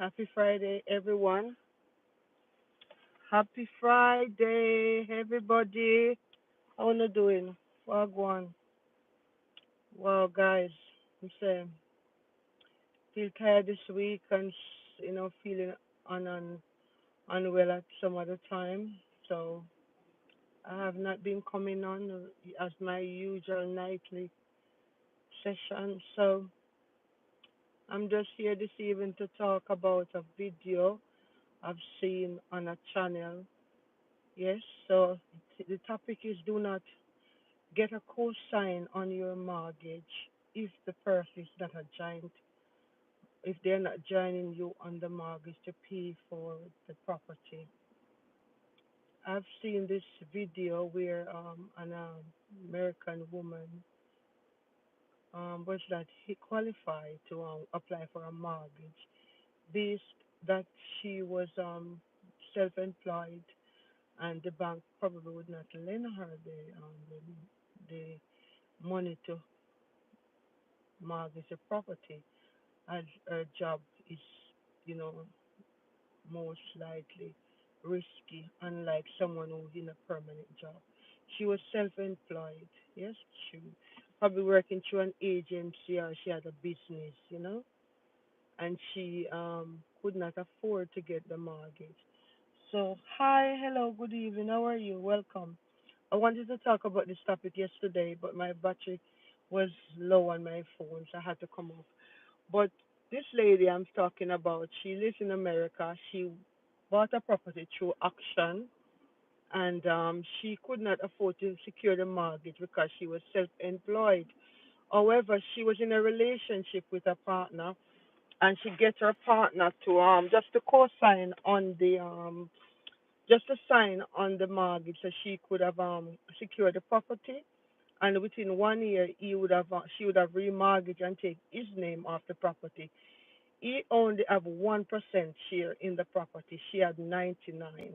Happy Friday, everyone. Happy Friday, everybody. How you doing? Wagwan. Wow, guys. I'm saying, feel tired this week and feeling un, un unwell at some other time. So I have not been coming on as my usual nightly session. So I'm just here this evening to talk about a video I've seen on a channel. Yes, so the topic is do not get a cosign on your mortgage if the person is not a giant, if they're not joining you on the mortgage to pay for the property. I've seen this video where an American woman was not qualified to apply for a mortgage based that she was self-employed and the bank probably would not lend her the money to mortgage a property as her job is, you know, most likely risky, unlike someone who's in a permanent job. She was self-employed, yes, she probably working through an agency or she had a business, and she could not afford to get the mortgage. So, hi, hello, good evening, how are you? Welcome. I wanted to talk about this topic yesterday, but my battery was low on my phone, so I had to come off. But this lady I'm talking about, she lives in America. She bought a property through auction, and she could not afford to secure the mortgage because she was self-employed. However, she was in a relationship with a partner, and she get her partner to just to co-sign on the just to sign on the mortgage so she could have secured the property. And within 1 year, she would have remortgaged and take his name off the property. He only have 1% share in the property. She had 99,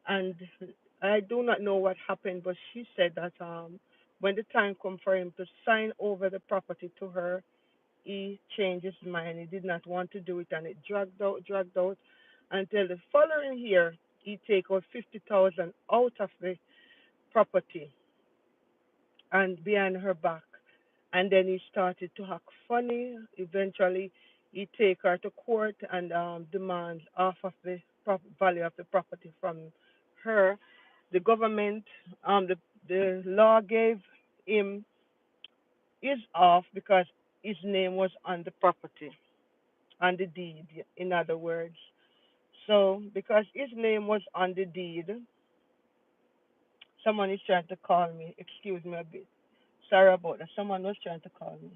and I do not know what happened, but she said that when the time come for him to sign over the property to her, he changed his mind. He did not want to do it, and it dragged out until the following year. He take out 50,000 out of the property and behind her back. And then he started to act funny. Eventually, he take her to court and demand half of the value of the property from her. The government, the law gave him his off because his name was on the property, on the deed, in other words. So, because his name was on the deed, someone is trying to call me. Excuse me a bit. Sorry about that. Someone was trying to call me.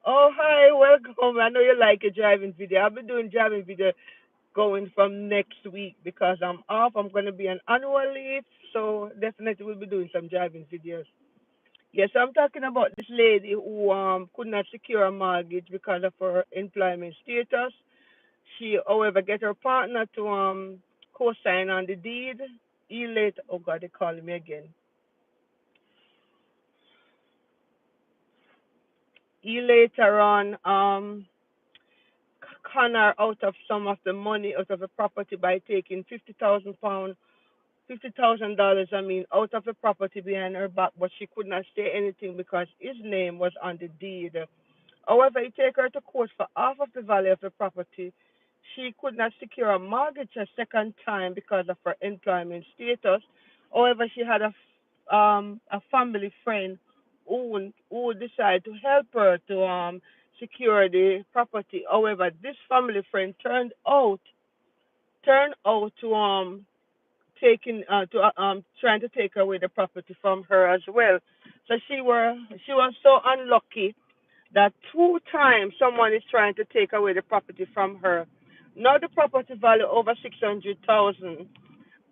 Oh, hi, welcome. I know you like a driving video. I'll be doing driving video going from next week because I'm off. I'm going to be on annual leave, so definitely we'll be doing some driving videos. Yes, I'm talking about this lady who could not secure a mortgage because of her employment status. She, however, get her partner to co-sign on the deed. He later, oh God, they calling me again. He later on con her out of some of the money out of the property by taking £50,000, $50,000, I mean, out of the property behind her back, but she could not say anything because his name was on the deed. However, he take her to court for half of the value of the property. She could not secure a mortgage a second time because of her employment status. However, she had a family friend who decided to help her to secure the property. However, this family friend turned out to taking to trying to take away the property from her as well. So she was so unlucky that two times someone is trying to take away the property from her. Now the property value over 600,000,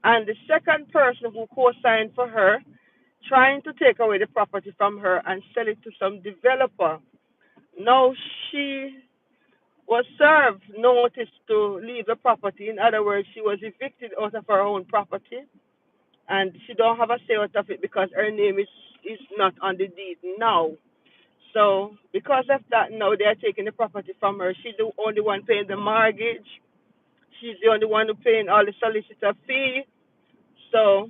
and the second person who co-signed for her trying to take away the property from her and sell it to some developer. Now she was served notice to leave the property. In other words, she was evicted out of her own property, and she don't have a say out of it because her name is is not on the deed now. So because of that, now they are taking the property from her. She's the only one paying the mortgage. She's the only one who paying all the solicitor fee. So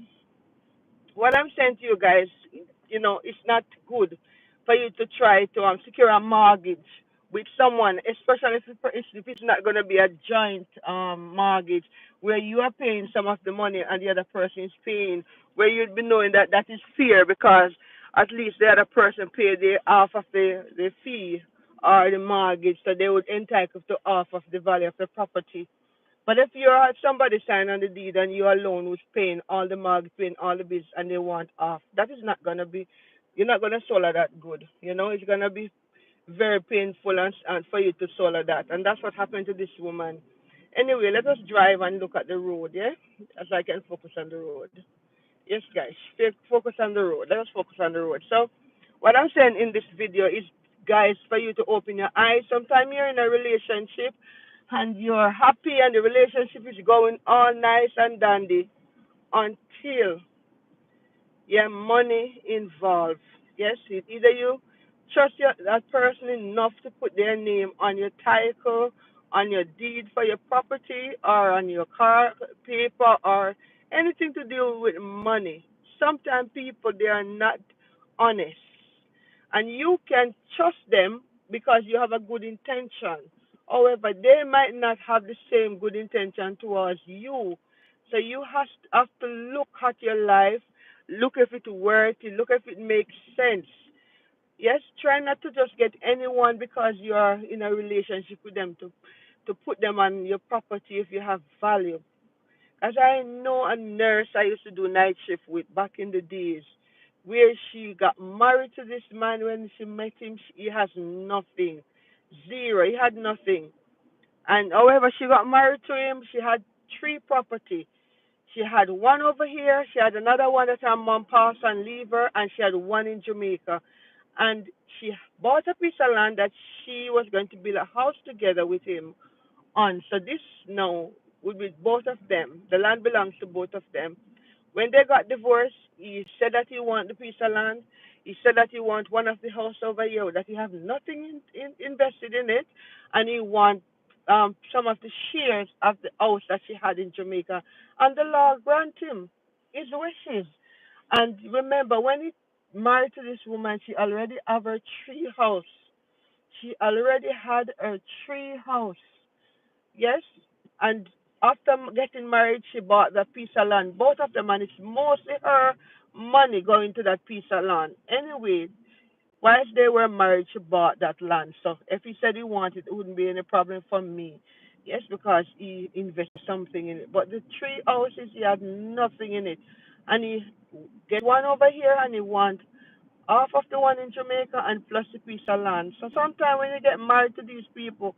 what I'm saying to you guys, it's not good for you to try to secure a mortgage with someone, especially if it's not going to be a joint mortgage where you are paying some of the money and the other person is paying, where you'd be knowing that that is fair because at least the other person paid the half of the fee or the mortgage, so they would entitle to half of the value of the property. But if you have somebody sign on the deed and you alone who's paying all the mortgage, paying all the bills, and they want off, that is not gonna be. You're not gonna swallow that good. It's gonna be very painful and for you to swallow that, and that's what happened to this woman. Anyway, let us drive and look at the road, yeah, as I can focus on the road. Yes, guys, focus on the road. Let us focus on the road. So, what I'm saying in this video is, guys, for you to open your eyes. Sometimes you're in a relationship and you're happy and the relationship is going all nice and dandy until money involved. Yes, either you trust that person enough to put their name on your title, on your deed for your property, or on your car paper, or anything to do with money. Sometimes people they are not honest, and you can trust them because you have a good intention. However, they might not have the same good intention towards you. So you have to look at your life, look if it worthy, look if it makes sense. Yes, try not to just get anyone because you are in a relationship with them to put them on your property if you have value. As I know a nurse I used to do night shift with back in the days, where she got married to this man. When she met him, he has nothing, zero. He had nothing. And however, she got married to him. She had three property. She had one over here. She had another one that her mom passed and leave her, and she had one in Jamaica. And she bought a piece of land that she was going to build a house together with him on. So this now would be both of them. The land belongs to both of them. When they got divorced, he said that he want the piece of land. He said that he want one of the house over here, that he have nothing invested in it, and he want some of the shares of the house that she had in Jamaica. And the law grant him his wishes. And remember, when he married to this woman, she already have her tree house. She already had her tree house. Yes, and after getting married, she bought that piece of land. Both of them, and it's mostly her money going to that piece of land. Anyway, whilst they were married, she bought that land. So if he said he wanted, it wouldn't be any problem for me. Yes, because he invested something in it. But the three houses, he had nothing in it, and he get one over here, and he want half of the one in Jamaica and plus a piece of land. So sometimes when you get married to these people,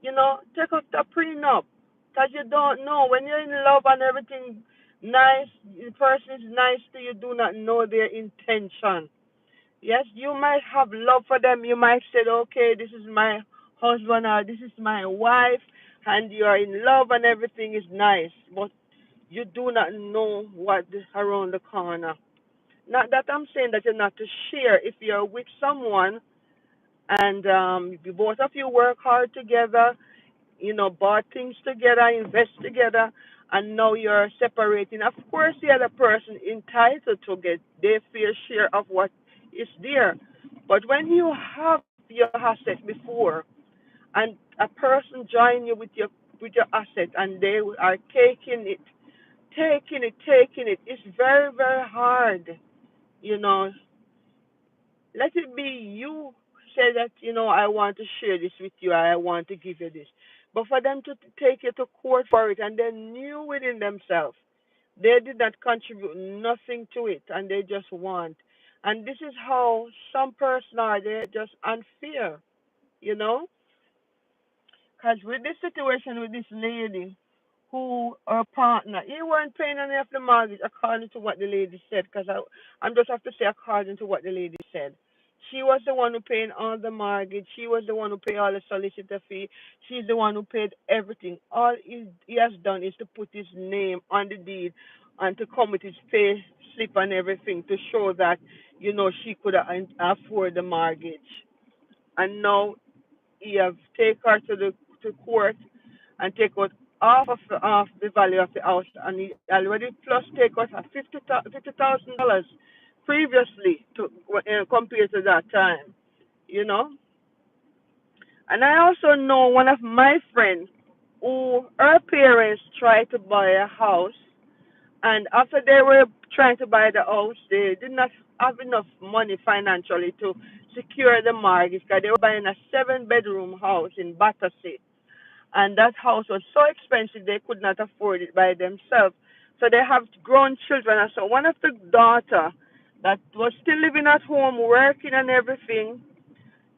take up the prenup. Because you don't know. When you're in love and everything nice, the person is nice to you, do not know their intention. Yes, you might have love for them. You might say, okay, this is my husband or this is my wife, and you are in love and everything is nice. But you do not know what is around the corner. Not that I'm saying that you're not to share if you're with someone and both of you work hard together, bought things together, invest together, and now you're separating. Of course, the other person entitled to get their fair share of what is there. But when you have your asset before, and a person join you with your asset, and they are taking it, it's very, very hard. You know, let it be you say that, I want to share this with you, I want to give you this. But for them to take you to court for it and they knew within themselves, they did not contribute nothing to it and they just want. And this is how some person are, they're just unfair, you know? Because with this situation with this lady, who her partner, he weren't paying any of the mortgage according to what the lady said. Because I'm just have to say according to what the lady said. She was the one who paid all the mortgage. She was the one who paid all the solicitor fee. She's the one who paid everything. All he has done is to put his name on the deed and to come with his pay slip and everything to show that, she could afford the mortgage. And now he have take her to court and take out half of the value of the house, and he already plus take out $50,000 previously to compared to that time, you know. And I also know one of my friends who her parents tried to buy a house, and after they were trying to buy the house, they did not have enough money financially to secure the mortgage because they were buying a 7-bedroom house in Battersea, and that house was so expensive they could not afford it by themselves. So they have grown children, and so one of the daughter that was still living at home, working and everything,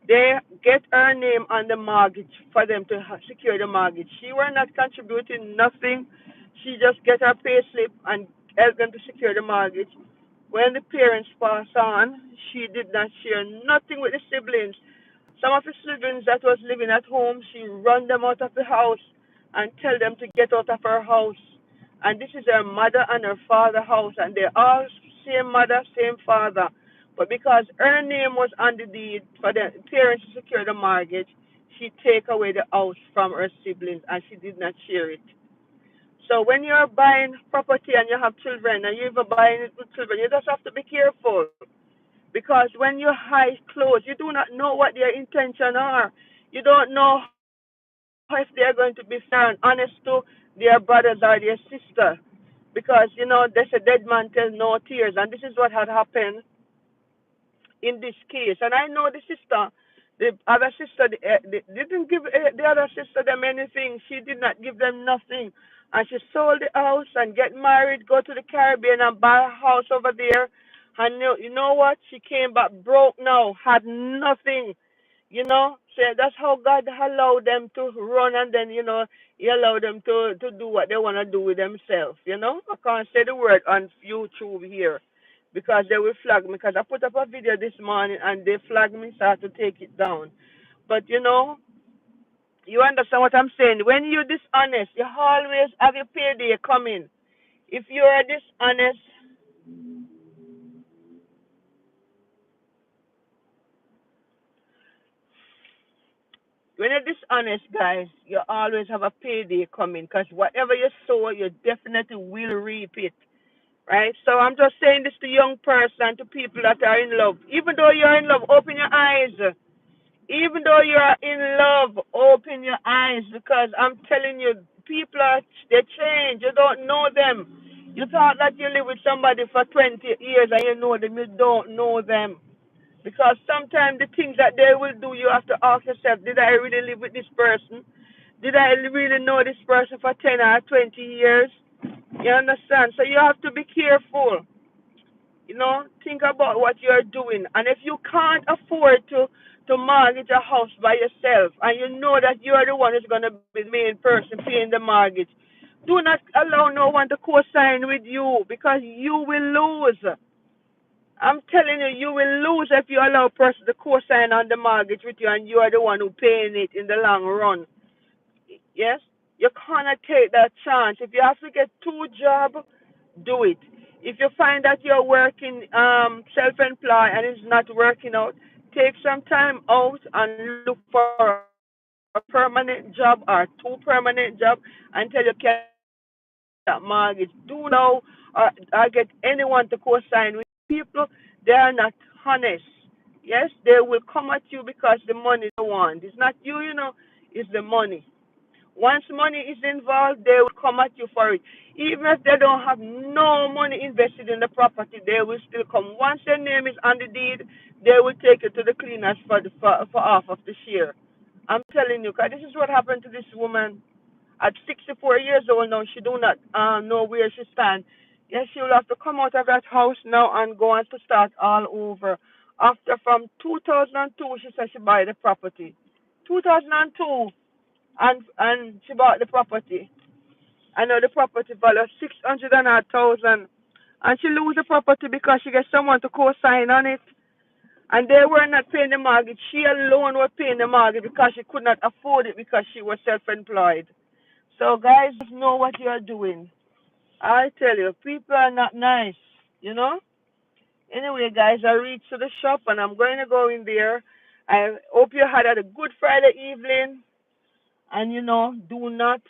they get her name on the mortgage for them to secure the mortgage. She were not contributing nothing. She just get her pay slip and help them to secure the mortgage. When the parents pass on, she did not share nothing with the siblings. Some of the siblings that was living at home, she run them out of the house and tell them to get out of her house. And this is her mother and her father house, and they all same mother, same father. But because her name was on the deed for the parents to secure the mortgage, she take away the house from her siblings and she did not share it. So when you're buying property and you have children and you're even buying it with children, you just have to be careful because when your eyes close, you do not know what their intention are. You don't know if they're going to be fair and honest to their brothers or their sister. Because, there's a dead man tells no tears. And this is what had happened in this case. And I know the other sister, they didn't give the other sister them anything. She did not give them nothing. And she sold the house and get married, go to the Caribbean and buy a house over there. And you know what? She came back broke now, had nothing. So that's how God allowed them to run, and then, He allowed them to do what they want to do with themselves. I can't say the word on YouTube here because they will flag me because I put up a video this morning and they flagged me, so I had to take it down. But, you understand what I'm saying? When you're dishonest, you always have your payday coming. If you're dishonest, when you're dishonest, guys, you always have a payday coming because whatever you sow, you definitely will reap it, right? So I'm just saying this to young person, to people that are in love. Even though you're in love, open your eyes. Even though you're in love, open your eyes because I'm telling you, people they change. You don't know them. You thought that you live with somebody for 20 years and you know them. You don't know them. Because sometimes the things that they will do, you have to ask yourself, did I really live with this person? Did I really know this person for 10 or 20 years? You understand? So you have to be careful. Think about what you're doing. And if you can't afford to mortgage a house by yourself, and you know that you're the one who's going to be the main person paying the mortgage, do not allow no one to co-sign with you because you will lose. I'm telling you, you will lose if you allow a person to co-sign on the mortgage with you and you are the one who paying it in the long run. Yes? You cannot take that chance. If you have to get two jobs, do it. If you find that you're working self-employed and it's not working out, take some time out and look for a permanent job or two permanent jobs until you can afford that mortgage. Do not allow or get anyone to co-sign with people. They are not honest. Yes, they will come at you because the money they want. It's not you, it's the money. Once money is involved, they will come at you for it. Even if they don't have no money invested in the property, they will still come. Once their name is on the deed, they will take it to the cleaners for half of the share. I'm telling you, 'cause this is what happened to this woman. At 64 years old now, she do not know where she stand. Yes, she will have to come out of that house now and go on to start all over. After from 2002, she said she buy the property. 2002, and she bought the property. I know the property value 600,000, and she lose the property because she get someone to co-sign on it, and they were not paying the mortgage. She alone was paying the mortgage because she could not afford it because she was self-employed. So guys, know what you are doing. I tell you, people are not nice. you know. Anyway, guys, I reached to the shop and I'm going to go in there. I hope you had a good Friday evening. And do not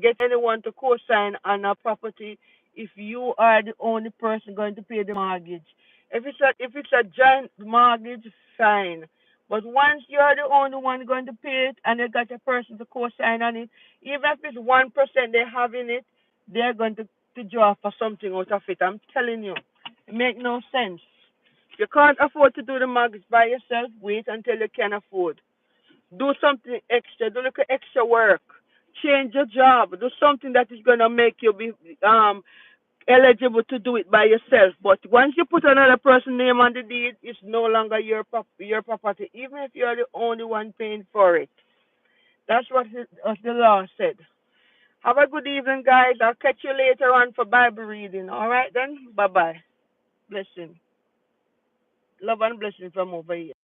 get anyone to co-sign on a property if you are the only person going to pay the mortgage. If it's a joint mortgage, fine. But once you are the only one going to pay it and you got a person to co-sign on it, even if it's 1% they have in it, they're going to draw for something out of it. I'm telling you, it make no sense. You can't afford to do the mortgage by yourself. Wait until you can afford. Do something extra. Do like extra work. Change your job. Do something that is gonna make you be eligible to do it by yourself. But once you put another person's name on the deed, it's no longer your property, even if you're the only one paying for it. That's what the law said. Have a good evening, guys. I'll catch you later on for Bible reading. All right then. Bye bye. Blessing. Love and blessing from over here.